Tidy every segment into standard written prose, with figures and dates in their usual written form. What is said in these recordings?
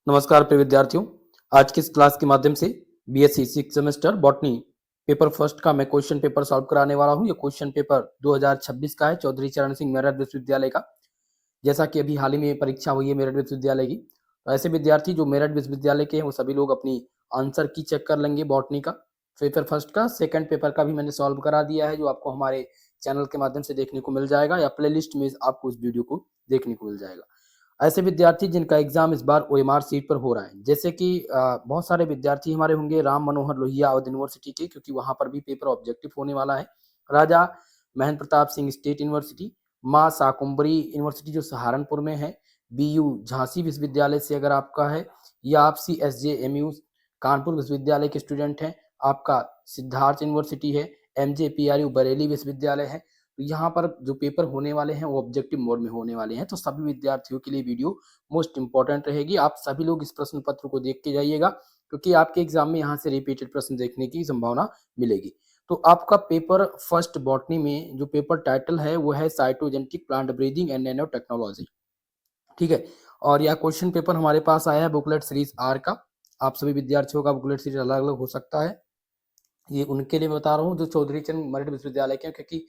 नमस्कार प्रिय विद्यार्थियों। आज की इस क्लास के माध्यम से BSc six semester botany paper first का मैं क्वेश्चन पेपर सॉल्व कराने वाला हूं। ये क्वेश्चन पेपर 2026 का है, चौधरी चरण सिंह मेरठ विश्वविद्यालय का। जैसा कि अभी हाल ही में परीक्षा हुई है मेरठ विश्वविद्यालय की, तो ऐसे विद्यार्थी जो मेरठ विश्वविद्यालय के हैं वो सभी लोग अपनी आंसर की चेक कर लेंगे। बॉटनी का पेपर फर्स्ट का सेकंड पेपर का भी मैंने सॉल्व करा दिया है, जो आपको हमारे चैनल के माध्यम से देखने को मिल जाएगा या प्ले लिस्ट में आपको उस वीडियो को देखने को मिल जाएगा। ऐसे विद्यार्थी जिनका एग्जाम इस बार ओएमआर सीट पर हो रहा है, जैसे कि बहुत सारे विद्यार्थी हमारे होंगे राम मनोहर लोहिया अवध यूनिवर्सिटी के, क्योंकि वहां पर भी पेपर ऑब्जेक्टिव होने वाला है। राजा महेंद्र प्रताप सिंह स्टेट यूनिवर्सिटी, माँ शाकुंभरी यूनिवर्सिटी जो सहारनपुर में है, बीयू झांसी विश्वविद्यालय से अगर आपका है, या आप CSJMU कानपुर विश्वविद्यालय के स्टूडेंट हैं, आपका सिद्धार्थ यूनिवर्सिटी है, MJPRU बरेली विश्वविद्यालय है। तो यहाँ पर जो पेपर होने वाले हैं वो ऑब्जेक्टिव मोड में होने वाले हैं, तो सभी विद्यार्थियों के लिए वीडियो मोस्ट इंपॉर्टेंट रहेगी। आप सभी लोग इस प्रश्न पत्र को देख के जाइएगा, क्योंकि आपके एग्जाम में यहाँ से रिपीटेड प्रश्न देखने की संभावना मिलेगी। तो आपका पेपर फर्स्ट बॉटनी में जो पेपर टाइटल है वो है cytogenetic plant breathing and nano technology, ठीक है। और यह क्वेश्चन पेपर हमारे पास आया है बुकलेट सीरीज आर का। आप सभी विद्यार्थियों का बुकलेट सीरीज अलग अलग हो सकता है, ये उनके लिए बता रहा हूँ जो चौधरी चरण मेरिट विश्वविद्यालय के, क्योंकि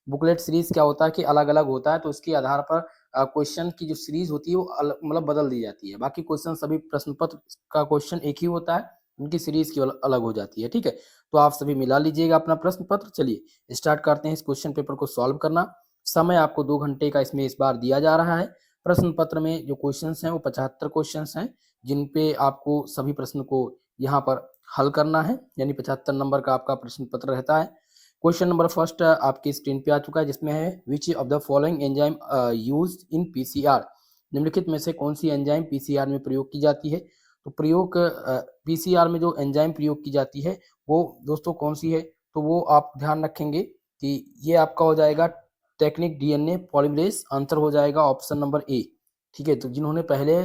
बुकलेट सीरीज क्या होता है कि अलग अलग होता है, तो उसके आधार पर क्वेश्चन की जो सीरीज होती है वो मतलब बदल दी जाती है। बाकी क्वेश्चन सभी प्रश्न पत्र का क्वेश्चन एक ही होता है, उनकी सीरीज की अलग हो जाती है, ठीक है। तो आप सभी मिला लीजिएगा अपना प्रश्न पत्र। चलिए स्टार्ट करते हैं इस क्वेश्चन पेपर को सॉल्व करना। समय आपको 2 घंटे का इसमें इस बार दिया जा रहा है। प्रश्न पत्र में जो क्वेश्चन हैं वो 75 क्वेश्चन हैं, जिन पे आपको सभी प्रश्न को यहाँ पर हल करना है, यानी 75 नंबर का आपका प्रश्न पत्र रहता है। क्वेश्चन नंबर फर्स्ट आपकी स्क्रीन पे आ चुका है, जिसमें है which of the following enzyme used in PCR. निम्नलिखित में से कौन सी एंजाइम पीसीआर में प्रयोग की जाती है। तो प्रयोग पीसीआर में जो एंजाइम प्रयोग की जाती है वो दोस्तों कौन सी है, तो वो आप ध्यान रखेंगे कि ये आपका हो जाएगा टेक्निक डीएनए पॉलीमरेज। आंसर हो जाएगा ऑप्शन नंबर ए, ठीक है। तो जिन्होंने पहले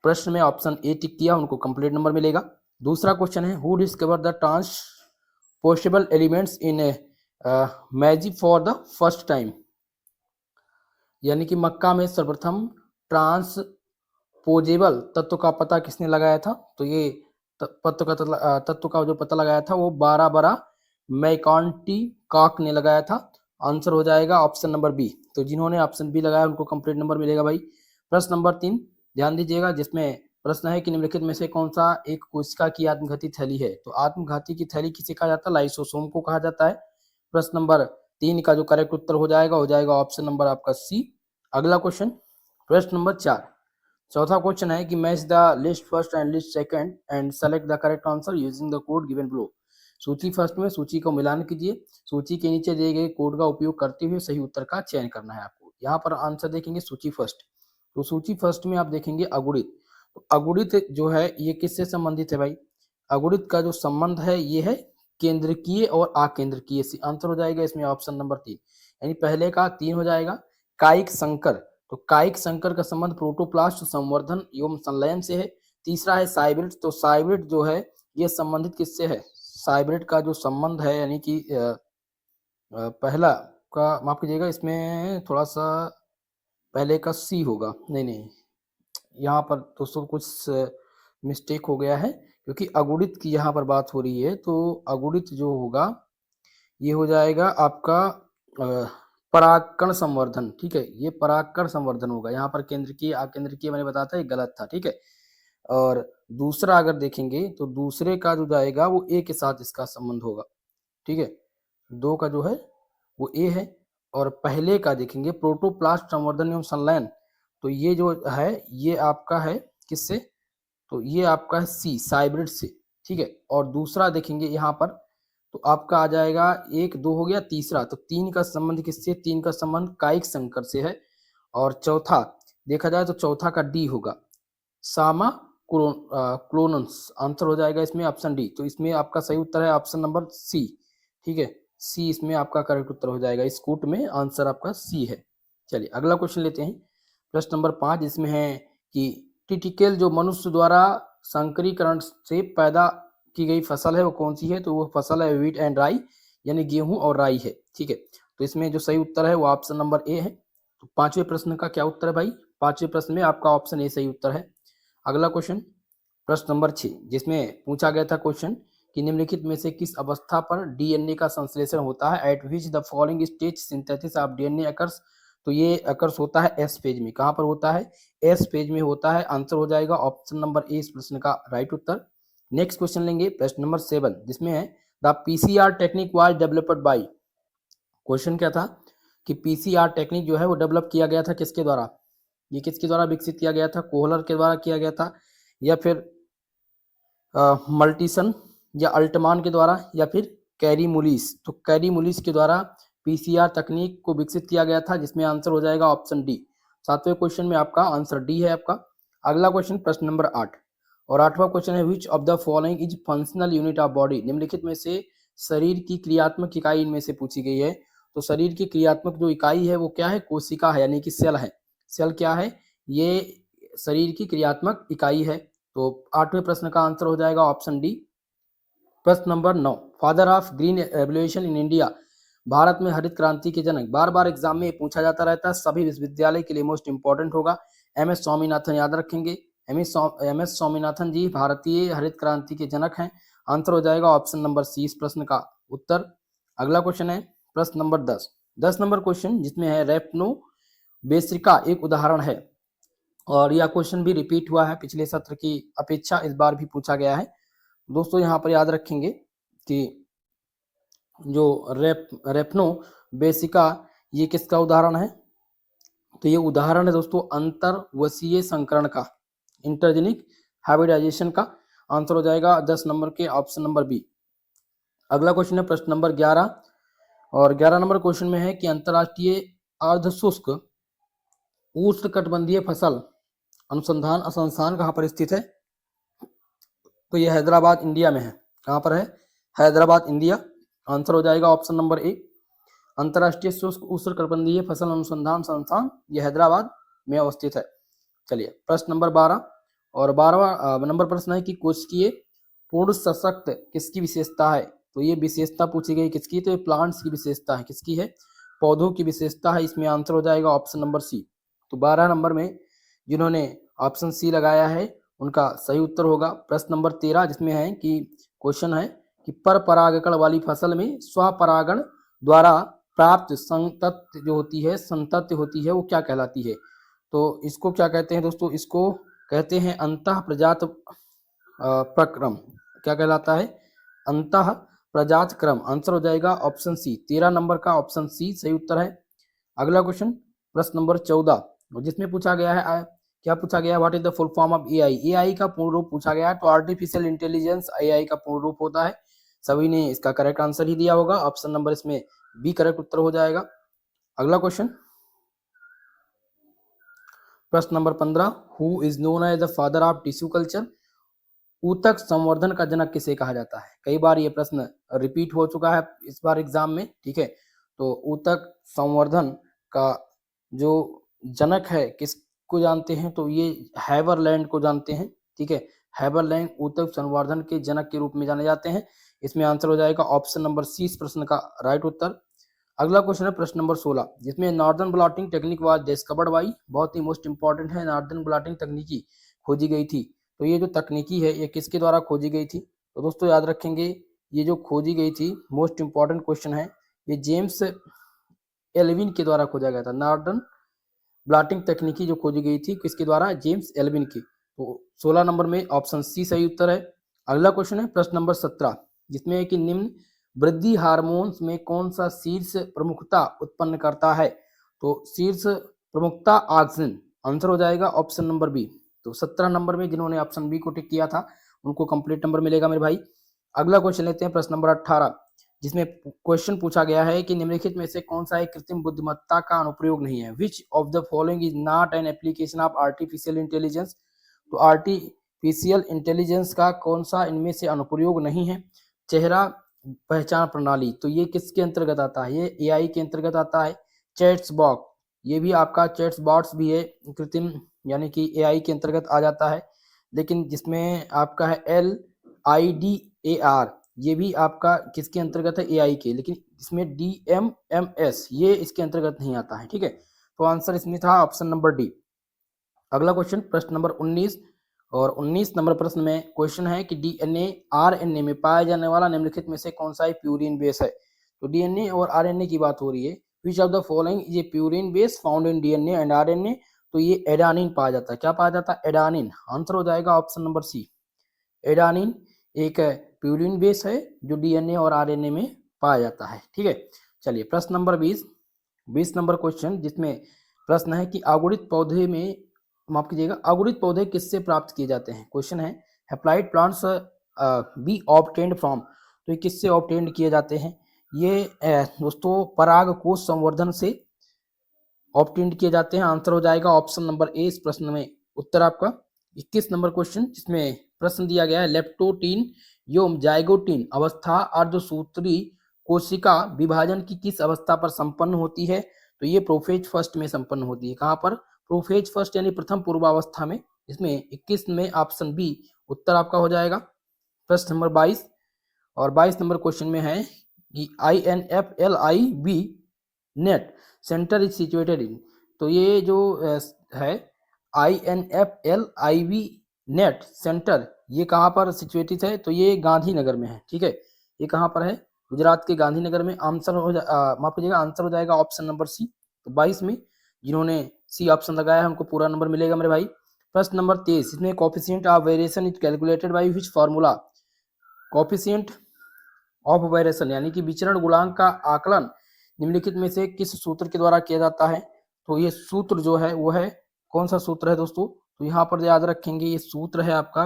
प्रश्न में ऑप्शन ए टिक किया उनको कंप्लीट नंबर मिलेगा। दूसरा क्वेश्चन है who discover the transportable elements in magic for the first time, यानी कि मक्का में सर्वप्रथम ट्रांसपोजेबल तत्व का पता किसने लगाया था। तो ये तत्व का जो पता लगाया था वो बारा मैकॉन्टी कॉक ने लगाया था। आंसर हो जाएगा ऑप्शन नंबर बी। तो जिन्होंने ऑप्शन बी लगाया उनको कंप्लीट नंबर मिलेगा भाई। प्रश्न नंबर 3 ध्यान दीजिएगा, जिसमें प्रश्न है कि निम्नलिखित में से कौन सा एक कोशिका की आत्मघाती थैली है। तो आत्मघाती की थैली किसे कहा जाता है, लाइसोसोम को कहा जाता है। प्रश्न नंबर 3 का जो करेक्ट उत्तर हो जाएगा ऑप्शन नंबर आपका सी। अगला क्वेश्चन प्रश्न नंबर 4, चौथा क्वेश्चन है कि match the list first and list second and select the correct answer using the code given below. सूची फर्स्ट में सूची को मिलान कीजिए, सूची के नीचे दिए गए कोड का उपयोग करते हुए सही उत्तर का चयन करना है आपको। यहाँ पर आंसर देखेंगे सूची फर्स्ट, तो सूची फर्स्ट में आप देखेंगे अगुणित। तो अगुणित जो है ये किससे संबंधित है भाई, अगुणित का जो संबंध है ये है केंद्रकीय और आकेंद्रकीय से। आंसर हो जाएगा इसमें ऑप्शन नंबर 3, यानी पहले का 3 हो जाएगा। कायिक संकर, तो कायिक संकर का संबंध प्रोटोप्लास्ट संवर्धन एवं संलयन से है। तीसरा है साइब्रिड, तो साइब्रिड जो है ये संबंधित किससे है, साइब्रिड का जो संबंध है यानी कि पहला का माफ कीजिएगा, इसमें थोड़ा सा पहले का सी होगा, नहीं यहाँ पर दोस्तों कुछ मिस्टेक हो गया है, क्योंकि अगुणित की यहाँ पर बात हो रही है। तो अगुणित जो होगा ये हो जाएगा आपका परागकण संवर्धन, ठीक है। ये परागकण संवर्धन होगा। यहाँ पर केंद्रकीय आकेंद्रकीय मैंने बताया था ये गलत था, ठीक है। और दूसरा अगर देखेंगे तो दूसरे का जो जाएगा वो ए के साथ इसका संबंध होगा, ठीक है। 2 का जो है वो ए है। और पहले का देखेंगे प्रोटोप्लास्ट संवर्धन एवं संलयन, तो ये जो है ये आपका है किससे, तो ये आपका है सी साइब्रिड से, ठीक है। और दूसरा देखेंगे यहाँ पर तो आपका आ जाएगा 1 2 हो गया। तीसरा तो 3 का संबंध किससे, 3 का संबंध कायिक संकर से है। और चौथा देखा जाए तो चौथा का डी होगा सामा क्लोनस। आंसर हो जाएगा इसमें ऑप्शन डी। तो इसमें आपका सही उत्तर है ऑप्शन नंबर सी, ठीक है। सी इसमें आपका करेक्ट उत्तर हो जाएगा, इस कूट में आंसर आपका सी है। चलिए अगला क्वेश्चन लेते हैं, प्रश्न नंबर 5, इसमें है कि टिटिकेल जो मनुष्य द्वारा संकरीकरण से पैदा की गई फसल है वो कौन सी है। तो वो फसल है व्हीट एंड राई, यानी गेहूं और राई है, ठीक है। तो इसमें जो सही उत्तर है वो ऑप्शन नंबर ए है। तो 5वें प्रश्न का क्या उत्तर है भाई, 5वें प्रश्न में आपका ऑप्शन ए सही उत्तर है। अगला क्वेश्चन प्रश्न नंबर 6 जिसमें पूछा गया था क्वेश्चन कि निम्नलिखित में से किस अवस्था पर डीएनए का संश्लेषण होता है, eight which the following stage synthesis of DNA occurs. तो ये अकर्स होता है एस फेज में। कहाँ पर होता है? एस फेज में होता है। आंसर हो जाएगा ऑप्शन नंबर ए इस प्रश्न का राइट उत्तर। नेक्स्ट क्वेश्चन लेंगे प्रश्न नंबर 7 जिसमें है the PCR technique was developed by. Question क्या था कि पीसीआर टेक्निक जो है वो डेवलप किया गया था किसके द्वारा? ये किसके द्वारा विकसित किया गया था? कोहलर के द्वारा किया गया था, या फिर मल्टीसन या अल्टमान के द्वारा, या फिर कैरी मुलिस? तो कैरी मुलिस के द्वारा पीसीआर तकनीक को विकसित किया गया था, जिसमें आंसर हो जाएगा ऑप्शन डी। 7वें क्वेश्चन में आपका आंसर डी है आपका। अगला क्वेश्चन प्रश्न नंबर 8 और 8वां क्वेश्चन है which of the following is functional unit of body. निम्नलिखित में से शरीर की क्रियात्मक इकाई इनमें से पूछी गई है। तो शरीर की क्रियात्मक जो इकाई है वो क्या है? कोशिका है, यानी कि सेल है। सेल क्या है? ये शरीर की क्रियात्मक इकाई है। तो 8वें प्रश्न का आंसर हो जाएगा ऑप्शन डी। प्रश्न number 9 father of green revolution in India. Bharat में हरित क्रांति के जनक, बार बार एग्जाम में पूछा जाता रहता है, सभी विश्वविद्यालय के लिए मोस्ट इंपॉर्टेंट होगा। एम एस स्वामीनाथन याद रखेंगे। एम एस स्वामीनाथन जी भारतीय हरित क्रांति के जनक हैं। आंसर हो जाएगा ऑप्शन नंबर सी इस प्रश्न का उत्तर। अगला क्वेश्चन है प्रश्न नंबर 10 नंबर क्वेश्चन जिसमें है रेपनो बेसिका एक उदाहरण है। और यह क्वेश्चन भी रिपीट हुआ है, पिछले सत्र की अपेक्षा इस बार भी पूछा गया है। दोस्तों यहाँ पर याद रखेंगे कि जो रेपनो बेसिका ये किसका उदाहरण है? तो ये उदाहरण है दोस्तों अंतर्वशीय संकरण का, इंटरजेनिक हाइब्रिडाइजेशन का। आंसर हो जाएगा 10 नंबर के ऑप्शन नंबर बी। अगला क्वेश्चन है प्रश्न नंबर 11 और 11 नंबर क्वेश्चन में है कि अंतर्राष्ट्रीय अर्धशुष्क उष्णकटिबंधीय फसल अनुसंधान संस्थान कहाँ पर स्थित है? तो ये हैदराबाद इंडिया में है। कहाँ पर है? हैदराबाद इंडिया। आंसर हो जाएगा ऑप्शन नंबर ए अंतर्राष्ट्रीय शुष्क उष्णकटिबंधीय फसल अनुसंधान संस्थान, ये हैदराबाद में अवस्थित है। चलिए प्रश्न नंबर 12 और 12वां नंबर प्रश्न है कि कोशिकीय पूर्ण सशक्त किसकी विशेषता है? तो ये विशेषता पूछी गई किसकी? तो ये प्लांट्स की विशेषता है। किसकी है? पौधों की विशेषता है। इसमें आंसर हो जाएगा ऑप्शन नंबर सी। तो 12 नंबर में जिन्होंने ऑप्शन सी लगाया है उनका सही उत्तर होगा प्रश्न नंबर 13 जिसमें है कि क्वेश्चन है कि पर परागकण वाली फसल में स्वपरागण द्वारा प्राप्त संतति जो होती है, संतति होती है, वो क्या कहलाती है? तो इसको क्या कहते हैं दोस्तों? इसको कहते हैं अंतः प्रजात प्रक्रम। क्या कहलाता है? अंतः प्रजात क्रम। आंसर हो जाएगा ऑप्शन सी। 13 नंबर का ऑप्शन सी सही उत्तर है। अगला क्वेश्चन प्रश्न नंबर 14 जिसमें पूछा गया है क्या पूछा गया? What is the full form of AI? AI का पूर्ण रूप पूछा गया है। तो आर्टिफिशियल इंटेलिजेंस एआई का पूर्ण रूप होता है। सभी ने इसका करेक्ट आंसर ही दिया होगा। ऑप्शन नंबर इसमें बी करेक्ट उत्तर हो जाएगा। अगला क्वेश्चन प्रश्न number 15 who is known as the father of tissue culture. ऊतक संवर्धन का जनक किसे कहा जाता है? कई बार ये प्रश्न रिपीट हो चुका है इस बार एग्जाम में, ठीक है। तो ऊतक संवर्धन का जो जनक है किसको जानते हैं? तो ये हैबरलैंड को जानते हैं, ठीक है। हैबरलैंड ऊतक संवर्धन के जनक के रूप में जाने जाते हैं। इसमें आंसर हो जाएगा ऑप्शन नंबर सी इस प्रश्न का राइट उत्तर। अगला क्वेश्चन है प्रश्न नंबर 16 जिसमें northern blotting technique was discovered by. बहुत ही मोस्ट इंपॉर्टेंट है, नॉर्दर्न ब्लॉटिंग तकनीकी खोजी गई थी। तो ये जो तकनीकी है ये किसके द्वारा खोजी गई थी? तो दोस्तों याद रखेंगे ये जो खोजी गई थी, मोस्ट इंपॉर्टेंट क्वेश्चन है, ये जेम्स एल्विन के द्वारा खोजा गया था। नॉर्दर्न ब्लॉटिंग तकनीकी जो खोजी गई थी किसके द्वारा? जेम्स एल्विन की। तो 16 नंबर में ऑप्शन सी सही उत्तर है। अगला क्वेश्चन है प्रश्न नंबर 17 जिसमें है कि निम्न वृद्धि हार्मोन्स में कौन सा शीर्ष प्रमुखता उत्पन्न करता है? तो शीर्ष प्रमुखता ऑक्सिन। आंसर हो जाएगा ऑप्शन नंबर बी। तो 17 नंबर में जिन्होंने ऑप्शन बी को टिक किया था उनको कंप्लीट नंबर मिलेगा मेरे भाई। अगला क्वेश्चन लेते हैं प्रश्न नंबर 18 जिसमें क्वेश्चन पूछा गया है कि निम्नलिखित में से कौन सा एक कृत्रिम बुद्धिमत्ता का अनुप्रयोग नहीं है? Which of the following is not an application of artificial intelligence. तो आर्टिफिशियल इंटेलिजेंस का कौन सा इनमें से अनुप्रयोग नहीं है? चेहरा पहचान प्रणाली, तो ये किसके अंतर्गत आता है? ये एआई के अंतर्गत आता है। चैट्स बॉक्स, ये भी आपका चैट्स बॉट्स भी है, कृत्रिम यानी कि एआई के अंतर्गत आ जाता है। लेकिन जिसमें आपका है LIDAR, ये भी आपका किसके अंतर्गत है? एआई के। लेकिन इसमें DMMS ये इसके अंतर्गत नहीं आता है, ठीक है। तो आंसर इसमें था ऑप्शन नंबर डी। अगला क्वेश्चन प्रश्न नंबर 19 और 19 नंबर प्रश्न में क्वेश्चन है कि डीएनए आरएनए में पाया जाने वाला निम्नलिखित में से कौन सा प्यूरिन बेस है। तो डीएनए और आरएनए की बात हो रही है। Which of the following is a purine base found in DNA and RNA. तो ये एडानिन पाया जाता है। क्या पाया जाता है? एडानिन। आंसर हो जाएगा ऑप्शन नंबर सी। एडानिन एक प्यूरिन बेस है जो डीएनए और आरएनए में पाया जाता है। ठीक है, चलिए प्रश्न नंबर 20 नंबर क्वेश्चन, जिसमें प्रश्न है कि अगुणित पौधे में, माफ कीजिएगा, अगुणित पौधे किससे प्राप्त किए जाते हैं। क्वेश्चन है haploid plants B obtained from. तो ये किससे ऑब्टेन्ड किए जाते हैं? ये दोस्तों परागकोश संवर्धन से ऑब्टेन्ड किए जाते हैं। आंसर हो जाएगा ऑप्शन नंबर ए इस प्रश्न में उत्तर आपका। 21 नंबर क्वेश्चन, जिसमें प्रश्न दिया गया है लेप्टोटीन एवं जाइगोटीन अवस्था अर्धसूत्री कोशिका विभाजन की किस अवस्था पर संपन्न होती है। तो ये प्रोफेज फर्स्ट में संपन्न होती है। कहाँ पर? प्रोफेज फर्स्ट यानी प्रथम पूर्वावस्था में। इसमें 21 में ऑप्शन बी उत्तर आपका हो जाएगा। प्रश्न नंबर 22 और 22 नंबर क्वेश्चन में है कि INFLIB net centre is situated in. तो ये जो है INFLIB नेट सेंटर, ये कहाँ पर सिचुएटेड है? तो ये गांधीनगर में है। ठीक है, ये कहाँ पर है? गुजरात के गांधीनगर में। आंसर हो माफ कीजिएगा, आंसर हो जाएगा ऑप्शन नंबर सी। तो 22 में जिन्होंने सी ऑप्शन लगाया है उनको पूरा नंबर मिलेगा मेरे भाई। प्रश्न नंबर 23, इसमें coefficient of variation is calculated by which formula. Coefficient of variation यानी कि विचरण गुणांक का आकलन निम्नलिखित में से किस सूत्र के द्वारा किया जाता है। तो ये सूत्र जो है वो है, कौन सा सूत्र है दोस्तों? तो यहाँ पर याद रखेंगे, ये सूत्र है आपका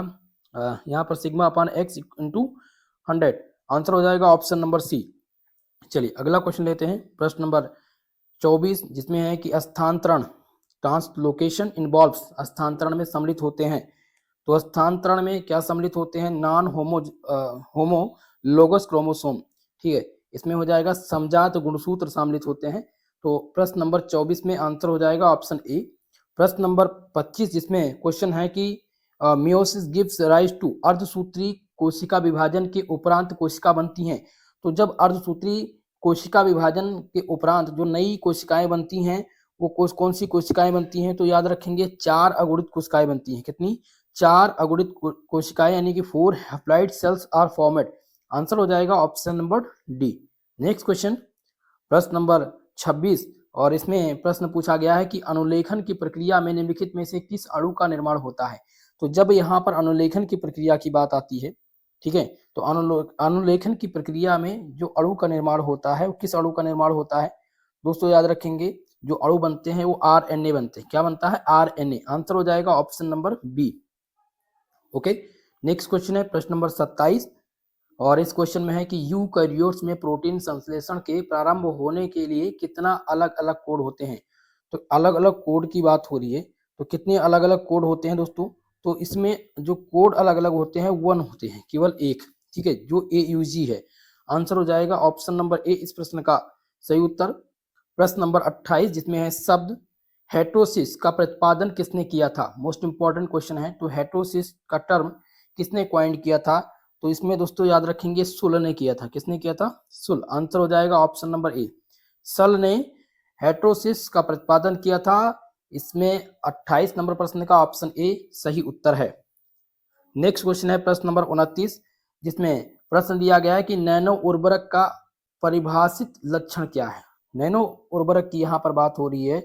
यहाँ पर सिग्मा अपान एक्स इंटू 100। आंसर हो जाएगा ऑप्शन नंबर सी। चलिए अगला क्वेश्चन लेते हैं, प्रश्न नंबर 24, जिसमें है कि स्थानांतरण ट्रांसलोकेशन इन्वॉल्व्स, स्थानांतरण में सम्मिलित होते हैं। तो स्थानांतरण में क्या सम्मिलित होते हैं? Non homologous chromosome. ठीक है, इसमें हो जाएगा समजात गुणसूत्र सम्मिलित होते हैं। तो प्रश्न नंबर 24 में आंसर हो जाएगा ऑप्शन ए। प्रश्न नंबर 25, जिसमें क्वेश्चन है कि मियोसिस गिव्स राइज टू, अर्धसूत्री कोशिका विभाजन के उपरांत कोशिका बनती हैं। तो जब अर्धसूत्री कोशिका विभाजन के उपरांत जो नई कोशिकाएं बनती हैं वो कौन सी कोशिकाएं बनती हैं? तो याद रखेंगे 4 अगुणित कोशिकाएं बनती हैं। कितनी? 4 अगुणित कोशिकाएं, यानी कि 4 haploid cells are formed. Answer हो जाएगा option number D. Next question, प्रश्न नंबर 26, और इसमें प्रश्न पूछा गया है कि अनुलेखन की प्रक्रिया में निम्नलिखित में से किस अणु का निर्माण होता है। तो जब यहाँ पर अनुलेखन की प्रक्रिया की बात आती है, ठीक है, तो अनुलेखन की प्रक्रिया में जो अणु का निर्माण होता है वो किस अणु का निर्माण होता है? दोस्तों याद रखेंगे, जो अणु बनते हैं वो आरएनए बनते हैं। क्या बनता है? आरएनए। आंसर हो जाएगा option number B. Okay, next question है प्रश्न नंबर 27, और इस क्वेश्चन में है कि यूकैरियोट्स में प्रोटीन संश्लेषण के प्रारंभ होने के लिए कितना अलग अलग कोड होते हैं। तो अलग अलग कोड की बात हो रही है, तो कितने अलग अलग कोड होते हैं दोस्तों? तो इसमें जो कोड अलग अलग होते हैं 1 होते हैं, केवल एक। ठीक है, जो AUG है। आंसर हो जाएगा ऑप्शन नंबर ए इस प्रश्न का सही उत्तर। प्रश्न नंबर 28, जिसमें है शब्द हेटरोसिस का प्रतिपादन किसने किया था। मोस्ट इंपॉर्टेंट क्वेश्चन है। तो हेटरोसिस का टर्म किसने क्वाइन किया था? तो इसमें दोस्तों याद रखेंगे सुल ने किया था। किसने किया था? सुल। आंसर हो जाएगा ऑप्शन नंबर ए। सल ने हेटरोसिस का प्रतिपादन किया था। इसमें 28 नंबर प्रश्न का ऑप्शन ए सही उत्तर है। नेक्स्ट क्वेश्चन है प्रश्न नंबर 29, जिसमें प्रश्न दिया गया है कि नैनो उर्वरक का परिभाषित लक्षण क्या है। नैनो उर्वरक की यहाँ पर बात हो रही है।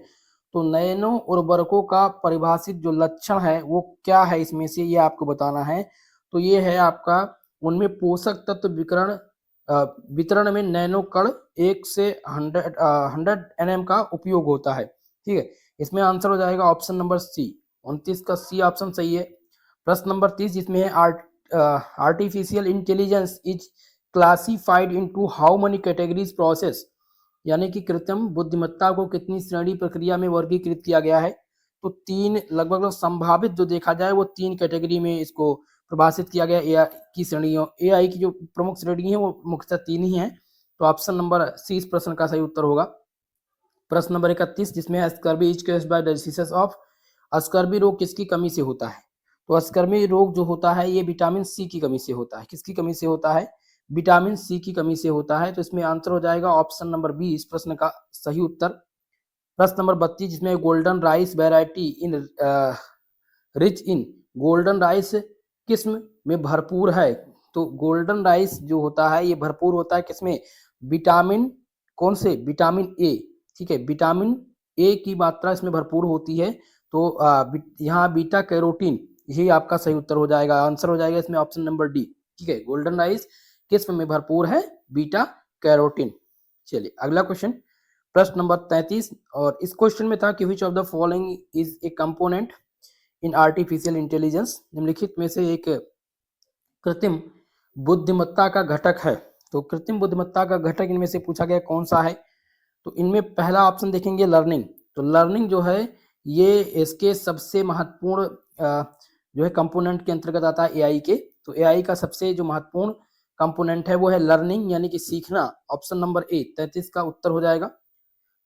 तो नैनो उर्वरकों का परिभाषित जो लक्षण है वो क्या है, इसमें से ये आपको बताना है। तो ये है आपका, उनमें पोषक तत्व वितरण में नैनो कण 1 से 100 nm का उपयोग होता है। ठीक है, इसमें आंसर हो जाएगा ऑप्शन नंबर सी। 29 का सी ऑप्शन सही है। प्रश्न नंबर 30, जिसमें है artificial intelligence is classified into how many categories process, यानी कि कृत्रिम बुद्धिमत्ता को कितनी श्रेणी प्रक्रिया में वर्गीकृत किया गया है। तो 3 लगभग संभावित जो देखा जाए वो 3 कैटेगरी में इसको परिभाषित किया गया। एआई की श्रेणियों, एआई की जो प्रमुख श्रेणी है वो मुख्यतः 3 ही हैं। तो ऑप्शन नंबर सी इस प्रश्न का सही उत्तर होगा। प्रश्न नंबर 31, जिसमें scurvy is caused by disease of, scurvy रोग किसकी कमी से होता है। तो स्कर्वी रोग जो होता है ये विटामिन सी की कमी से होता है। किसकी कमी से होता है? विटामिन सी की कमी से होता है। तो इसमें आंसर हो जाएगा ऑप्शन नंबर बी इस प्रश्न का सही उत्तर। प्रश्न नंबर 32, जिसमें golden rice variety in rich in golden rice किस्म में भरपूर है? तो गोल्डन राइस जो होता है ये भरपूर होता है किसमें? विटामिन, कौन से? Vitamin A. ठीक है, विटामिन ए की मात्रा इसमें भरपूर होती है। तो यहाँ बीटा कैरोटीन, यही आपका सही उत्तर हो जाएगा। आंसर हो जाएगा इसमें ऑप्शन नंबर डी। ठीक है, गोल्डन राइस किस्म में भरपूर है? Beta carotene. चलिए अगला क्वेश्चन, प्रश्न नंबर 33, और इस क्वेश्चन में था कि which of the following is a component in artificial intelligence? निम्नलिखित में से एक कृत्रिम बुद्धिमत्ता का घटक है। तो कृत्रिम बुद्धिमत्ता का घटक इनमें से पूछा गया कौन सा है? तो इनमें पहला ऑप्शन देखेंगे लर्निंग। तो लर्निंग जो है ये इसके सबसे महत्वपूर्ण जो है कंपोनेंट के अंतर्गत आता है एआई के। तो एआई का सबसे जो महत्वपूर्ण कंपोनेंट है वो है लर्निंग, यानी कि सीखना। ऑप्शन नंबर ए 33 का उत्तर हो जाएगा।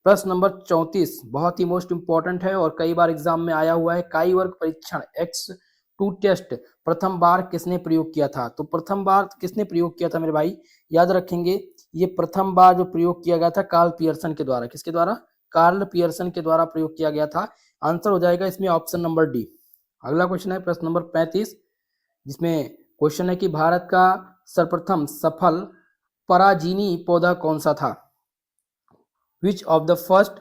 प्रश्न नंबर 34 बहुत ही मोस्ट इंपॉर्टेंट है और कई बार एग्जाम में आया हुआ है। काई वर्ग परीक्षण X2 टेस्ट प्रथम बार किसने प्रयोग किया था? तो प्रथम बार किसने प्रयोग किया था मेरे भाई? याद रखेंगे, ये प्रथम बार जो प्रयोग किया गया था कार्ल पियर्सन के द्वारा। किसके द्वारा? कार्ल पियर्सन के द्वारा प्रयोग किया गया था। आंसर हो जाएगा इसमें ऑप्शन नंबर डी। अगला क्वेश्चन है प्रश्न नंबर 35, जिसमें क्वेश्चन है कि भारत का सर्वप्रथम सफल पराजीनी पौधा कौन सा था? Which of the first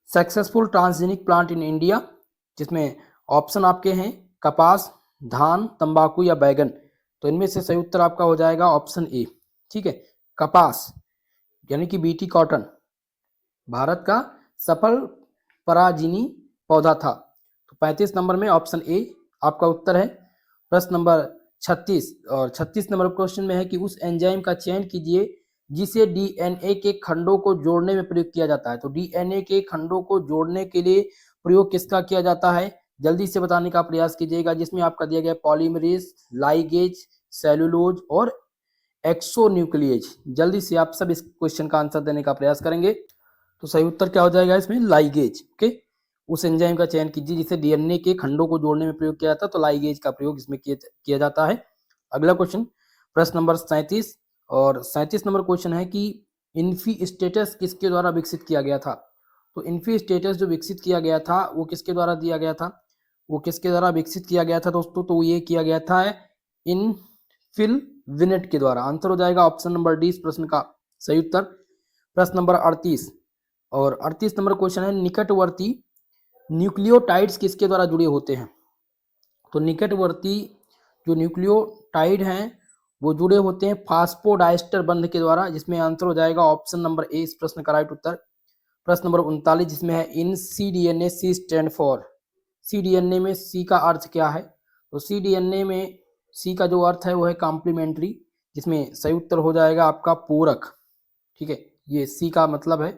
successful transgenic plant in India? जिसमें ऑप्शन आपके हैं कपास, धान, तंबाकू या बैगन। तो इनमें से सही उत्तर आपका हो जाएगा ऑप्शन ए। ठीक है, कपास यानी कि बीटी कॉटन भारत का सफल पराजीनी पौधा था। तो 35 नंबर में ऑप्शन ए आपका उत्तर है। प्रश्न नंबर 36, और 36 नंबर क्वेश्चन में है कि उस एंजाइम का चयन कीजिए जिसे डीएनए के खंडों को जोड़ने में प्रयोग किया जाता है। तो डीएनए के खंडों को जोड़ने के लिए प्रयोग किसका किया जाता है? जल्दी से बताने का प्रयास कीजिएगा। जिसमें आपका दिया गया पॉलीमरेज, लाइगेज, सेलुलोज और एक्सोन्यूक्लिएज। जल्दी से आप सब इस क्वेश्चन का आंसर देने का प्रयास करेंगे। तो सही उत्तर क्या हो जाएगा इसमें? लाइगेज। ओके, उस एंजाइम का चयन कीजिए जिसे डीएनए के खंडों को जोड़ने में प्रयोग किया जाता है। तो लाइगेज का प्रयोग इसमें किया जाता है। अगला क्वेश्चन प्रश्न नंबर 37, और 37 नंबर क्वेश्चन है कि इन्फी स्टेटस किसके द्वारा विकसित किया गया था? तो इन्फी स्टेटस जो विकसित किया गया था वो किसके द्वारा दिया गया था? वो किसके द्वारा विकसित किया गया था दोस्तों? तो ये किया गया था इनफिल विनेट के द्वारा। आंसर हो जाएगा ऑप्शन नंबर डी इस प्रश्न का सही उत्तर। प्रश्न नंबर 38, और 38 नंबर क्वेश्चन है निकटवर्ती न्यूक्लियोटाइड्स किसके द्वारा जुड़े होते हैं? तो निकटवर्ती जो न्यूक्लियोटाइड हैं वो जुड़े होते हैं फास्फोडाइस्टर बंध के द्वारा। जिसमें आंसर हो जाएगा ऑप्शन नंबर ए इस प्रश्न का राइट उत्तर। प्रश्न नंबर 39, जिसमें है इन cDNA C stand for. cDNA में C का अर्थ क्या है? तो cDNA में C का जो अर्थ है वो है कॉम्प्लीमेंट्री, जिसमें सही उत्तर हो जाएगा आपका पूरक। ठीक है, ये C का मतलब है।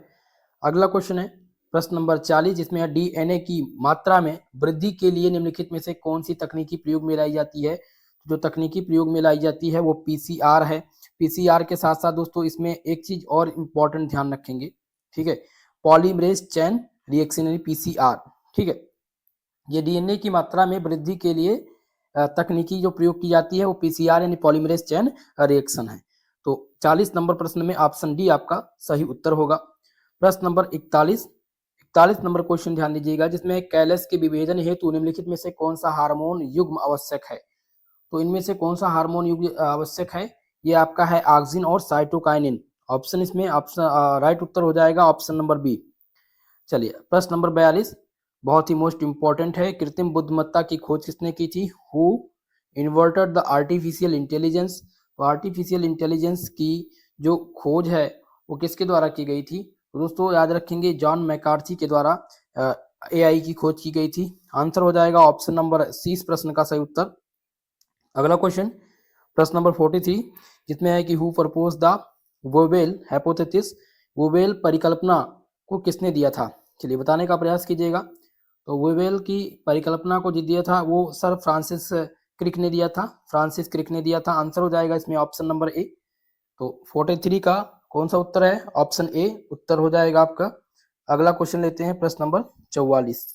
अगला क्वेश्चन है प्रश्न नंबर 40, जिसमें है डीएनए की मात्रा में वृद्धि के लिए निम्नलिखित में से कौन सी तकनीकी प्रयोग में लाई जाती है? जो तकनीकी प्रयोग में लाई जाती है वो पीसीआर है। पीसीआर के साथ साथ दोस्तों इसमें एक चीज और इम्पोर्टेंट ध्यान रखेंगे। ठीक है, पॉलीमरेज चेन रिएक्शन यानी पीसीआर। ठीक है, ये डीएनए की मात्रा में वृद्धि के लिए तकनीकी जो प्रयोग की जाती है वो पीसीआर यानी पॉलीमरेज चेन रिएक्शन है। तो 40 नंबर प्रश्न में ऑप्शन डी आपका सही उत्तर होगा। प्रश्न नंबर 41 नंबर क्वेश्चन ध्यान दीजिएगा, जिसमें कैलस के विभेदन हेतु निम्नलिखित में से कौन सा हार्मोन युग्म आवश्यक है? तो इनमें से कौन सा हार्मोन युग्म आवश्यक है? ये आपका है ऑक्सिन और साइटोकाइनिन। ऑप्शन इसमें ऑप्शन राइट उत्तर हो जाएगा ऑप्शन नंबर बी। चलिए प्रश्न नंबर 42 बहुत ही मोस्ट इंपॉर्टेंट है। कृत्रिम बुद्धिमत्ता की खोज किसने की थी? Who inverted the artificial intelligence. तो आर्टिफिशियल इंटेलिजेंस की जो खोज है वो किसके द्वारा की गई थी? तो दोस्तों याद रखेंगे जॉन मैकार्थी के द्वारा एआई की खोज की गई थी। आंसर हो जाएगा ऑप्शन नंबर सी इस प्रश्न का सही उत्तर। अगला क्वेश्चन प्रश्न नंबर 43, जिसमें है कि who propose the wobble hypothesis. Wobble परिकल्पना को किसने दिया था? चलिए बताने का प्रयास कीजिएगा। तो वोबेल की परिकल्पना को जो दिया था वो सर फ्रांसिस क्रिक ने दिया था। फ्रांसिस क्रिक ने दिया था। आंसर हो जाएगा इसमें ऑप्शन नंबर ए। तो 43 का कौन सा उत्तर है? ऑप्शन ए उत्तर हो जाएगा आपका। अगला क्वेश्चन लेते हैं प्रश्न नंबर 44,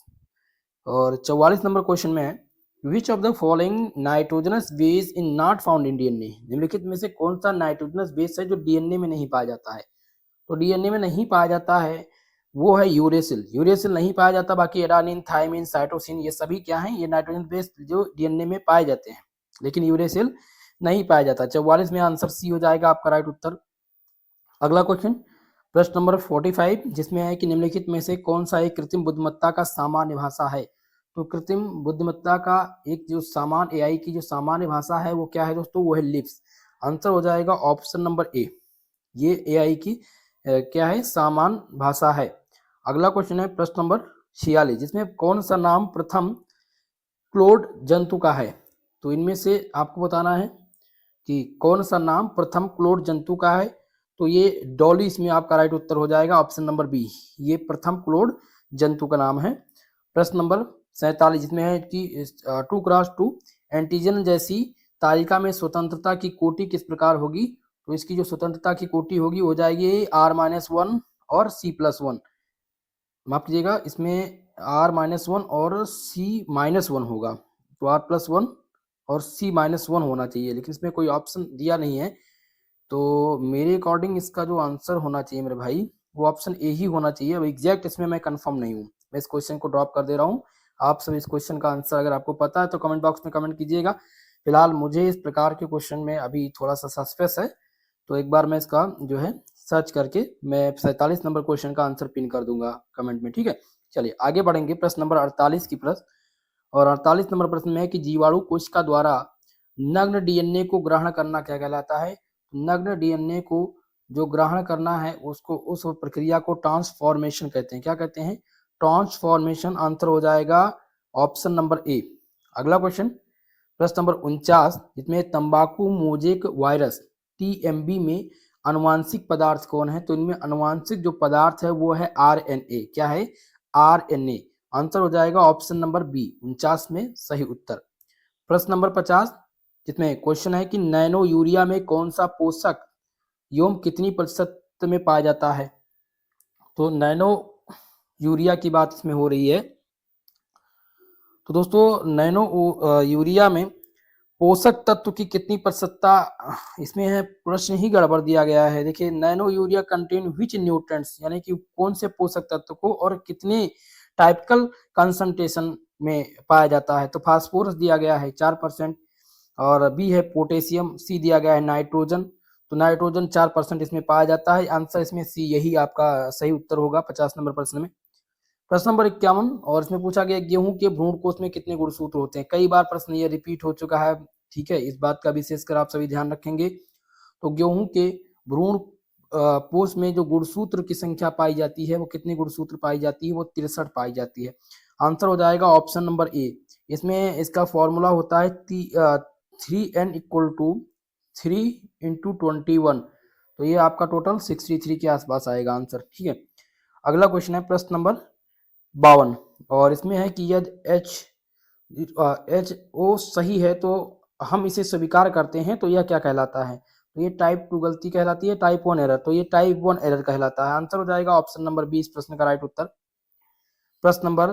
और 44 नंबर क्वेश्चन में है which of the following nitrogenous base in not found in DNA. निम्नलिखित में से कौन सा नाइट्रोजनस बेस है जो डीएनए में नहीं पाया जाता है? तो डीएनए में नहीं पाया जाता है वो है यूरेसिल। यूरेसिल नहीं पाया जाता, बाकी एडानिन, थायमिन, साइटोसिन ये सभी क्या हैं, ये नाइट्रोजन बेस्ड जो डीएनए में पाए जाते हैं, लेकिन यूरेसिल नहीं पाया जाता। 44 में आंसर सी हो जाएगा आपका राइट उत्तर। अगला क्वेश्चन प्रश्न नंबर 45, जिसमें है कि निम्नलिखित में से कौन सा एक कृत्रिम बुद्धिमत्ता का सामान्य भाषा है। तो कृत्रिम बुद्धिमत्ता का एक जो सामान्य एआई की जो सामान्य भाषा है वो क्या है दोस्तों, वो है लिप्स। आंसर हो जाएगा ऑप्शन नंबर ए, ये एआई की क्या है, सामान्य भाषा है। अगला क्वेश्चन है प्रश्न नंबर 46, जिसमें कौन सा नाम प्रथम क्लोड जंतु का है। तो इनमें से आपको बताना है कि कौन सा नाम प्रथम क्लोड जंतु का है। तो ये डॉली इसमें आपका राइट उत्तर हो जाएगा, ऑप्शन नंबर बी, ये प्रथम क्लोड जंतु का नाम है। प्रश्न नंबर 47, जिसमें है कि 2x2 एंटीजन जैसी तालिका में स्वतंत्रता की कोटि किस प्रकार होगी। तो इसकी जो स्वतंत्रता की कोटि होगी हो जाएगी R-1 और C+1। माफ कीजिएगा, इसमें R-1 और C-1 होगा, तो R+1 और C-1 होना चाहिए, लेकिन इसमें कोई ऑप्शन दिया नहीं है। तो मेरे अकॉर्डिंग इसका जो आंसर होना चाहिए मेरे भाई, वो ऑप्शन ए ही होना चाहिए। अब एग्जैक्ट इसमें मैं कंफर्म नहीं हूँ, मैं इस क्वेश्चन को ड्रॉप कर दे रहा हूँ। आप सब इस क्वेश्चन का आंसर अगर आपको पता है तो कमेंट बॉक्स में कमेंट कीजिएगा। फिलहाल मुझे इस प्रकार के क्वेश्चन में अभी थोड़ा सा सस्पेंस है, तो एक बार मैं इसका जो है सर्च करके मैं 47 नंबर क्वेश्चन का आंसर पिन कर दूंगा कमेंट में, ठीक है। चलिए आगे बढ़ेंगे प्रश्न नंबर 48 की प्रश्न, और 48 नंबर प्रश्न में है कि जीवाणु कोशिका द्वारा नग्न डीएनए को ग्रहण करना क्या कहलाता है। नग्न डीएनए को जो ग्रहण करना है उसको, उस प्रक्रिया को ट्रांसफॉर्मेशन कहते हैं। क्या कहते हैं, ट्रांसफॉर्मेशन। आंसर हो जाएगा ऑप्शन नंबर ए। अगला क्वेश्चन प्रश्न नंबर 49, जिसमें तंबाकू मोजेक वायरस टीएमबी में अनुवांशिक पदार्थ कौन है। तो इनमें अनुवांशिक जो पदार्थ है वो है आरएनए। क्या है, आरएनए। आंसर हो जाएगा ऑप्शन नंबर बी, 49 में सही उत्तर। प्रश्न नंबर 50, जिसमें क्वेश्चन है कि नैनो यूरिया में कौन सा पोषक यौम कितनी प्रतिशत में पाया जाता है। तो नैनो यूरिया की बात इसमें हो रही है। तो दोस्तों नैनो यूरिया में पोषक तत्व की कितनी प्रतिशतता इसमें है, प्रश्न ही गड़बड़ दिया गया है। देखिए, nano urea contain which nutrients, यानी कि कौन से पोषक तत्व को और कितने टाइपिकल कंसंट्रेशन में पाया जाता है। तो फास्फोरस दिया गया है 4%, और बी है पोटेशियम, सी दिया गया है नाइट्रोजन। तो नाइट्रोजन 4% इसमें पाया जाता है। आंसर इसमें सी, यही आपका सही उत्तर होगा 50 नंबर प्रश्न में। प्रश्न नंबर 51, और इसमें पूछा गया गेहूं के भ्रूण कोष में कितने गुणसूत्र होते हैं। कई बार प्रश्न ये रिपीट हो चुका है, ठीक है, इस बात का विशेषकर आप सभी ध्यान रखेंगे। तो गेहूं के भ्रूण कोष में जो गुणसूत्र की संख्या पाई जाती है वो कितने गुणसूत्र पाई जाती है, वो 63 पाई जाती है। आंसर हो जाएगा ऑप्शन नंबर ए। इसमें इसका फॉर्मूला होता है 3n इक्वल टू 3 × 21। तो ये आपका टोटल 63 के आसपास आएगा आंसर, ठीक है। अगला क्वेश्चन है प्रश्न नंबर 52, और इसमें है कि यदि HO सही है तो हम इसे स्वीकार करते हैं, तो यह क्या कहलाता है। तो ये टाइप 2 गलती कहलाती है, टाइप 1 एरर। तो ये टाइप 1 एरर कहलाता है। आंसर हो जाएगा ऑप्शन नंबर बी इस प्रश्न का राइट उत्तर। प्रश्न नंबर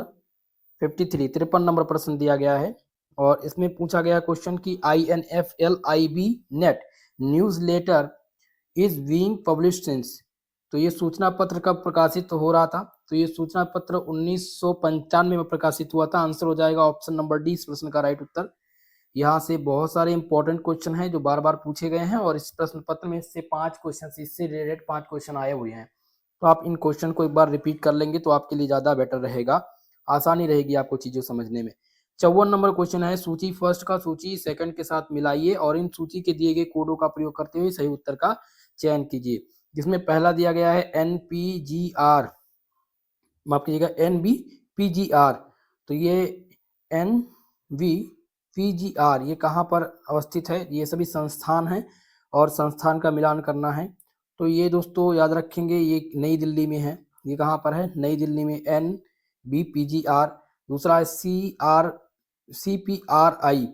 53, 53 नंबर प्रश्न दिया गया है, और इसमें पूछा गया क्वेश्चन की INFLIB net newsletter is being published since. तो ये सूचना पत्र कब प्रकाशित हो रहा था। तो ये सूचना पत्र 1995 में प्रकाशित हुआ था। आंसर हो जाएगा ऑप्शन नंबर डी इस प्रश्न का राइट उत्तर। यहाँ से बहुत सारे इंपॉर्टेंट क्वेश्चन हैं जो बार बार पूछे गए हैं, और इस प्रश्न पत्र में इससे 5 क्वेश्चन, इससे रिलेटेड 5 क्वेश्चन आए हुए हैं। तो आप इन क्वेश्चन को एक बार रिपीट कर लेंगे तो आपके लिए ज्यादा बेटर रहेगा, आसानी रहेगी आपको चीजों समझने में। 54 नंबर क्वेश्चन है, सूची फर्स्ट का सूची सेकंड के साथ मिलाइए और इन सूची के दिए गए कोडों का प्रयोग करते हुए सही उत्तर का चयन कीजिए। जिसमें पहला दिया गया है NPGR, माफ कीजिएगा NBPGR। तो ये NBPGR ये कहाँ पर अवस्थित है, ये सभी संस्थान हैं और संस्थान का मिलान करना है। तो ये दोस्तों याद रखेंगे, ये नई दिल्ली में है। ये कहाँ पर है, नई दिल्ली में NBPGR। दूसरा है CPRI।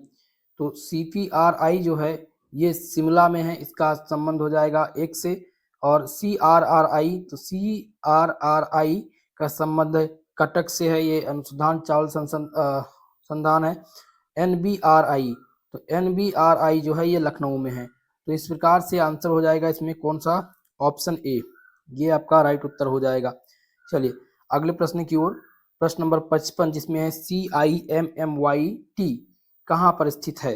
तो CPRI जो है ये शिमला में है, इसका संबंध हो जाएगा एक से। और CRRI, तो CRRI का संबंध कटक से है, ये अनुसंधान चावल संस्थान है। NBRI, तो NBRI जो है ये लखनऊ में है। तो इस प्रकार से आंसर हो जाएगा इसमें कौन सा, ऑप्शन ए, ये आपका राइट उत्तर हो जाएगा। चलिए अगले प्रश्न की ओर। प्रश्न नंबर 55 जिसमें है CIMMYT कहाँ पर स्थित है,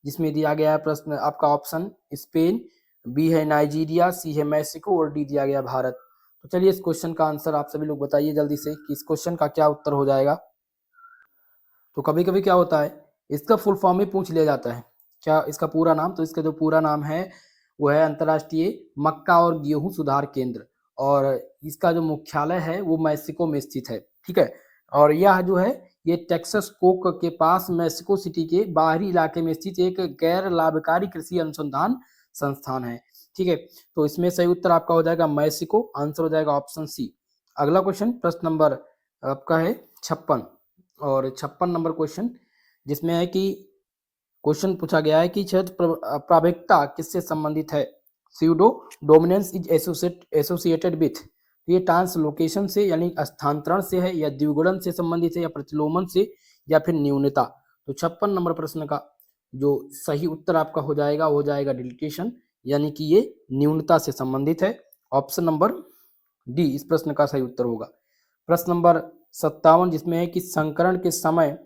जिसमें दिया गया है प्रश्न आपका ऑप्शन स्पेन, बी है नाइजीरिया, सी है मैक्सिको और डी दिया गया भारत। तो चलिए इस क्वेश्चन का आंसर आप सभी लोग बताइए जल्दी से कि इस क्वेश्चन का क्या उत्तर हो जाएगा। तो कभी कभी क्या होता है, इसका फुल फॉर्म ही पूछ लिया जाता है, क्या इसका पूरा नाम, तो इसका जो पूरा नाम है वो है अंतर्राष्ट्रीय मक्का और गेहूं सुधार केंद्र, और इसका जो मुख्यालय है वो मैक्सिको में स्थित है। ठीक है, और यह जो है ये टेक्सास कोक के पास मैक्सिको सिटी के बाहरी इलाके में स्थित एक गैर लाभकारी कृषि अनुसंधान संस्थान है। ठीक है, तो इसमें सही उत्तर आपका हो जाएगा मैक्सिको, आंसर हो जाएगा ऑप्शन सी। अगला क्वेश्चन प्रश्न नंबर आपका है 56, और 56 नंबर क्वेश्चन जिसमें है कि क्वेश्चन पूछा गया है कि क्षेत्र प्राभिकता किससे संबंधित है। Pseudo dominance is associated with, ये ट्रांसलोकेशन से यानी स्थानांतरण से है, या द्विगुणन से संबंधित है, या प्रतिलोमन से, या फिर न्यूनता। तो 56 नंबर प्रश्न का जो सही उत्तर आपका हो जाएगा वो हो जाएगा डिलीटेशन, यानी कि ये न्यूनता से संबंधित है। ऑप्शन नंबर डी इस प्रश्न का सही उत्तर होगा। प्रश्न नंबर 57 जिसमें है कि संकरण के समय,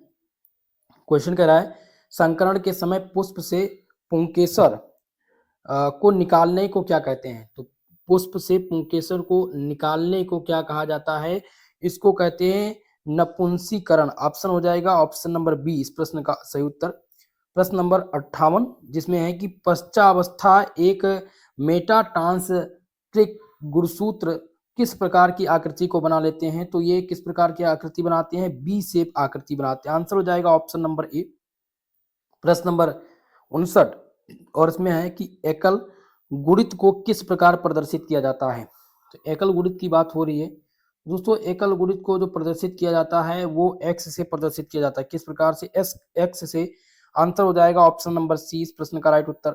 क्वेश्चन कह रहा है संकरण के समय पुष्प से पुंकेसर को निकालने को क्या कहते हैं। तो पुष्प से पुंकेसर को निकालने को क्या कहा जाता है, इसको कहते हैं नपुंसीकरण। ऑप्शन हो जाएगा ऑप्शन नंबर बी इस प्रश्न का सही उत्तर। प्रश्न नंबर 58 जिसमें है कि पश्चावस्था एक मेटाट्रांसक्रिक गुणसूत्र किस प्रकार की आकृति को बना लेते हैं। तो ये किस प्रकार की आकृति बनाते हैं, बी शेप आकृति बनाते हैं, आंसर हो जाएगा ऑप्शन नंबर ए। प्रश्न नंबर 59 और इसमें है कि एकल गुणित को किस प्रकार प्रदर्शित किया जाता है। तो एकल गुणित की बात हो रही है दोस्तों, एकल गुणित को जो प्रदर्शित किया जाता है वो एक्स से प्रदर्शित किया जाता है, किस प्रकार से, एक्स से, आंसर हो जाएगा ऑप्शन नंबर सी इस प्रश्न का राइट उत्तर।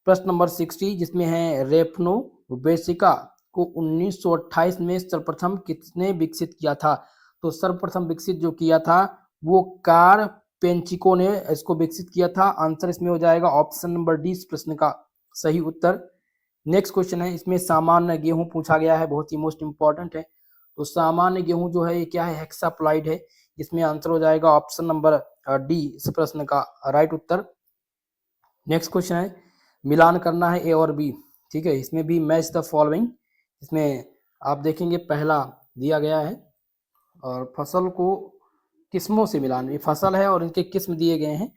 प्रश्न नंबर 60 जिसमें है रेफनो वेसिका को 1928 में सर्वप्रथम किसने विकसित किया था। तो सर्वप्रथम विकसित जो किया था वो कार पेंचिको ने इसको विकसित किया था, आंसर इसमें हो जाएगा ऑप्शन नंबर डी इस प्रश्न का सही उत्तर। नेक्स्ट क्वेश्चन है, इसमें सामान्य गेहूं पूछा गया है, बहुत ही मोस्ट इंपॉर्टेंट है। तो सामान्य गेहूं जो है ये क्या है, हेक्साप्लाइड है, इसमें आंसर हो जाएगा ऑप्शन नंबर डी इस प्रश्न का राइट उत्तर। नेक्स्ट क्वेश्चन है, मिलान करना है ए और बी। ठीक है, इसमें भी मैच द फॉलोइंग, इसमें आप देखेंगे पहला दिया गया है और फसल को किस्मों से मिलान, ये फसल है और इनके किस्म दिए गए हैं।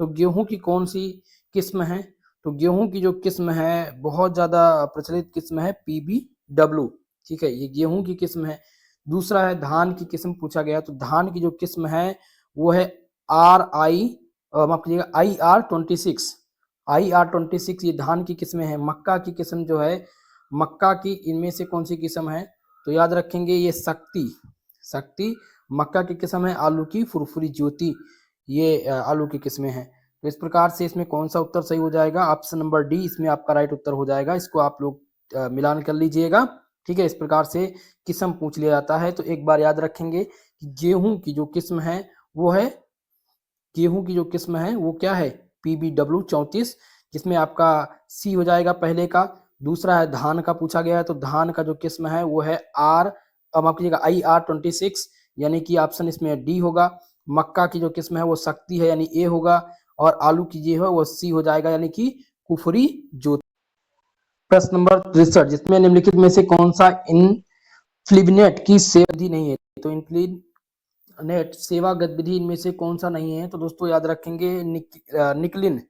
तो गेहूं की कौन सी किस्म है, तो गेहूं की जो किस्म है बहुत ज़्यादा प्रचलित किस्म है PBW। ठीक है, ये गेहूं की किस्म है। दूसरा है धान की किस्म पूछा गया, तो धान की जो किस्म है वो है माफ कीजिएगा IR26 ये धान की किस्में हैं। मक्का की किस्म जो है, मक्का की इनमें से कौन सी किस्म है, तो याद रखेंगे ये शक्ति मक्का की किस्म है। आलू की फुरफुरी ज्योति ये आलू की किस्में हैं। तो इस प्रकार से इसमें कौन सा उत्तर सही हो जाएगा, ऑप्शन नंबर डी इसमें आपका राइट उत्तर हो जाएगा। इसको आप लोग मिलान कर लीजिएगा। ठीक है, इस प्रकार से किस्म पूछ लिया जाता है। तो एक बार याद रखेंगे कि गेहूं की जो किस्म है वो है, गेहूं की जो किस्म है वो क्या है PBW 34, जिसमें आपका सी हो जाएगा पहले का। दूसरा है धान का पूछा गया है, तो धान का जो किस्म है वो है माफ कीजिएगा IR26, यानी कि ऑप्शन इसमें डी होगा। मक्का की जो किस्म है वो शक्ति है यानी ए होगा, और आलू की जो है वो सी हो जाएगा यानी कि कुफरी ज्योति। प्रश्न नंबर 63 जिसमें निम्नलिखित में से कौन सा इनफ्लिबनेट की सेवा नहीं है। तो इनफ्लिबनेट सेवा गतिविधि इनमें से कौन सा नहीं है, तो दोस्तों याद रखेंगे निकलिन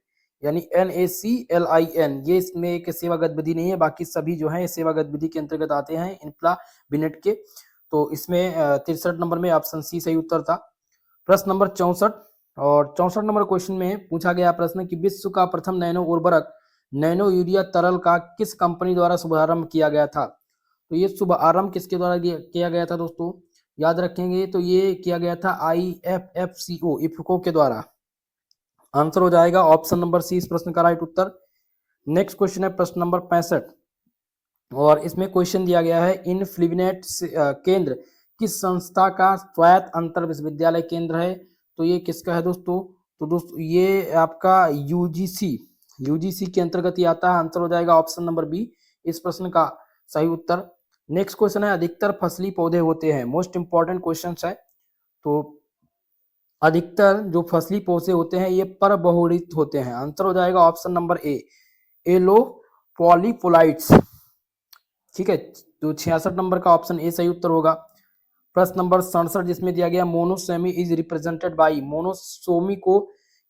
यानी NACLIN, ये इसमें एक सेवा गतिविधि नहीं है, बाकी सभी जो है सेवा गतिविधि के अंतर्गत आते हैं इनफ्लिबनेट के। तो इसमें 63 नंबर में ऑप्शन सी सही उत्तर था। प्रश्न नंबर 64 और 64 नंबर क्वेश्चन में पूछा गया प्रश्न कि विश्व का प्रथम नैनो उर्वरक नैनो यूरिया तरल का किस कंपनी द्वारा शुभारंभ किया गया था। तो ये शुभारंभ किसके द्वारा किया गया था दोस्तों, याद रखेंगे तो ये किया गया था IFFCO इफ्को के द्वारा, आंसर हो जाएगा ऑप्शन नंबर सी इस प्रश्न का राइट उत्तर। नेक्स्ट क्वेश्चन है प्रश्न नंबर 65 और इसमें क्वेश्चन दिया गया है इनफ्लिबनेट केंद्र किस संस्था का स्वायत्त अंतर विश्वविद्यालय केंद्र है। तो ये किसका है दोस्तों, तो दोस्तों ये आपका यूजीसी के अंतर्गत ही आता है, आंसर हो जाएगा ऑप्शन नंबर बी इस प्रश्न का सही उत्तर। नेक्स्ट क्वेश्चन है अधिकतर फसली पौधे होते हैं, मोस्ट इंपॉर्टेंट क्वेश्चन है। तो अधिकतर जो फसली पौधे होते हैं ये परबहुरित होते हैं। आंसर हो जाएगा ऑप्शन नंबर ए, एलो पॉलीपोलाइट्स। ठीक है, तो 66 नंबर का ऑप्शन ए सही उत्तर होगा। प्रश्न नंबर 67 जिसमें दिया गया monosomy is represented by, monosomy को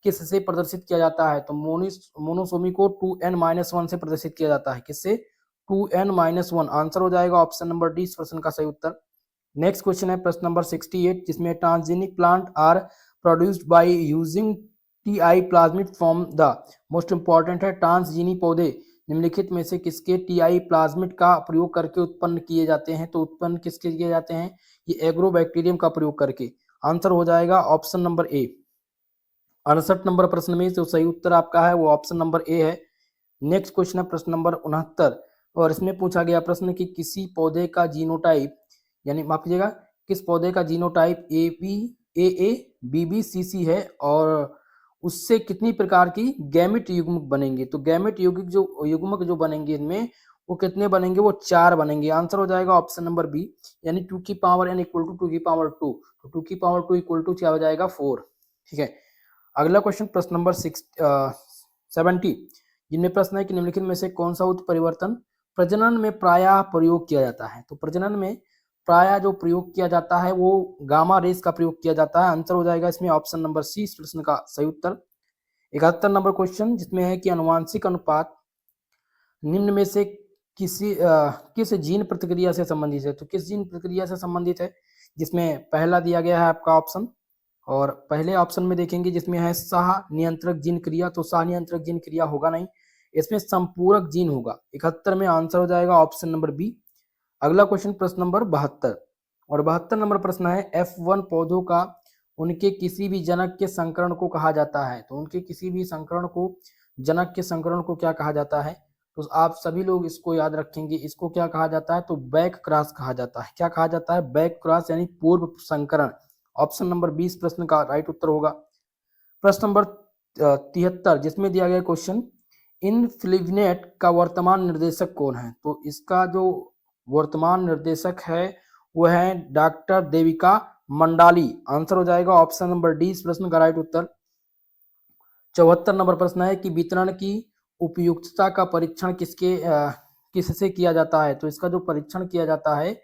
किससे प्रदर्शित किया जाता है? तो मोनोसोमी को 2n-1 से प्रदर्शित किया जाता है। किससे? 2n-1। आंसर हो जाएगा ऑप्शन नंबर डी इस प्रश्न का सही उत्तर। नेक्स्ट क्वेश्चन है प्रश्न नंबर 68 जिसमें transgenic plant are produced by using Ti plasmid from the, most important है, ट्रांसजीनी पौधे निम्नलिखित में से किसके टीआई प्लाज्मिड का प्रयोग करके उत्पन्न किए जाते हैं? तो उत्पन्न किसके किए जाते हैं? ये एग्रोबैक्टीरियम का प्रयोग करके। आंसर हो जाएगा ऑप्शन नंबर ए। 68 नंबर प्रश्न में जो सही उत्तर आपका है वो ऑप्शन नंबर ए है। नेक्स्ट क्वेश्चन है प्रश्न नंबर 69 और इसमें पूछा गया प्रश्न कि किसी पौधे का जीनोटाइप, यानी माफ कीजिएगा, किस पौधे का genotype A B B C C है और उससे कितनी प्रकार की गैमेट युग्मक बनेंगे? तो गैमेट युग्मक जो बनेंगे इनमें वो कितने बनेंगे? वो 4 बनेंगे। आंसर हो जाएगा ऑप्शन नंबर बी, यानी 2 की पावर n इक्वल टू 2 की पावर 2, तो 2 की पावर 2 इक्वल टू क्या हो जाएगा? 4। ठीक है, अगला क्वेश्चन प्रश्न नंबर 70 जिनमें प्रश्न है कि निम्नलिखित में से कौन सा उत्परिवर्तन प्रजनन में प्रायः प्रयोग किया जाता है? तो प्रजनन में प्रायः जो प्रयोग किया जाता है वो गामा रेस का प्रयोग किया जाता है। आंसर हो जाएगा इसमें ऑप्शन नंबर सी इस प्रश्न का सही उत्तर। 71 नंबर क्वेश्चन जिसमें है कि अनुवांशिक अनुपात निम्न में से किस जीन प्रतिक्रिया से संबंधित है? तो किस जीन प्रतिक्रिया से संबंधित है? जिसमें पहला दिया गया है आपका ऑप्शन, और पहले ऑप्शन में देखेंगे जिसमें है साह नियंत्रक जीन क्रिया, तो साह नियंत्रक जीन क्रिया होगा नहीं, इसमें संपूरक जीन होगा। 71 में आंसर हो जाएगा ऑप्शन नंबर बी। अगला क्वेश्चन प्रश्न नंबर 72 और 72 नंबर प्रश्न है F1 पौधों का उनके किसी भी जनक के संकरण को कहा जाता है? तो उनके किसी भी संकरण को, जनक के संकरण को क्या कहा जाता है? तो आप सभी लोग इसको याद रखेंगे, इसको क्या कहा जाता है? तो बैक क्रॉस कहा जाता है। क्या कहा जाता है? बैक क्रॉस यानी पूर्व संकरण। ऑप्शन नंबर 20 प्रश्न का राइट उत्तर होगा। प्रश्न नंबर 73 जिसमें दिया गया क्वेश्चन इनफ्लिवनेट का वर्तमान निर्देशक कौन है? तो इसका जो वर्तमान निर्देशक है वो है डॉक्टर देविका मंडाली। आंसर हो जाएगा ऑप्शन नंबर डी इस प्रश्न का राइट उत्तर। 74 नंबर प्रश्न है कि वितरण की उपयुक्तता का परीक्षण किससे किया जाता है? तो इसका जो परीक्षण किया जाता है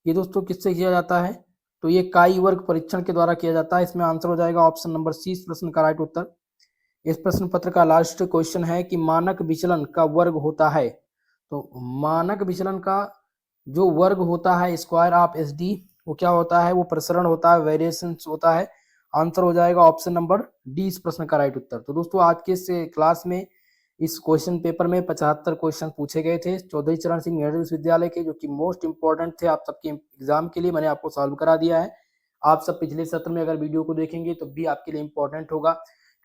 ये दोस्तों किससे किया जाता है? तो ये काई वर्ग परीक्षण के द्वारा किया जाता है। इसमें आंसर हो जाएगा ऑप्शन नंबर सी इस प्रश्न का राइट उत्तर। इस प्रश्न पत्र का लास्ट क्वेश्चन है कि मानक विचलन का वर्ग होता है। तो मानक विचलन का जो वर्ग होता है स्क्वायर ऑफ एस डी, वो क्या होता है? वो प्रसरण होता है, वेरिएशन होता है। आंसर हो जाएगा ऑप्शन नंबर डी इस प्रश्न का राइट उत्तर। तो दोस्तों आज के इस क्लास में इस क्वेश्चन पेपर में 75 क्वेश्चन पूछे गए थे चौधरी चरण सिंह मेधावी विश्वविद्यालय के, जो कि मोस्ट इंपॉर्टेंट थे आप सबके एग्जाम के लिए। मैंने आपको सॉल्व करा दिया है। आप सब पिछले सत्र में अगर वीडियो को देखेंगे तो भी आपके लिए इंपॉर्टेंट होगा,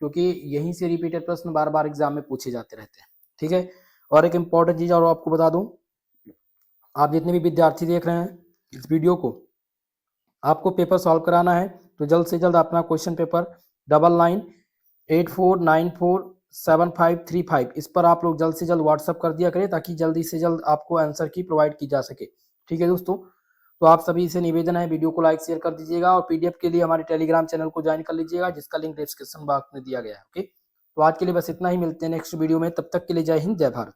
क्योंकि यहीं से रिपीटेड प्रश्न बार बार एग्जाम में पूछे जाते रहते हैं। ठीक है, और एक इंपॉर्टेंट चीज और आपको बता दूं, आप जितने भी विद्यार्थी देख रहे हैं इस वीडियो को, आपको पेपर सॉल्व कराना है तो जल्द से जल्द अपना क्वेश्चन पेपर 9984947535 इस पर आप लोग जल्द से जल्द व्हाट्सअप कर दिया करें, ताकि जल्दी से जल्द आपको आंसर की प्रोवाइड की जा सके। ठीक है दोस्तों, तो आप सभी से निवेदन है वीडियो को लाइक शेयर कर दीजिएगा और पीडीएफ के लिए हमारे टेलीग्राम चैनल को ज्वाइन कर लीजिएगा, जिसका लिंक डिस्क्रिप्शन बॉक्स में दिया गया है। ओके, तो आज के लिए बस इतना ही, मिलते हैं नेक्स्ट वीडियो में। तब तक के लिए जय हिंद, जय भारत।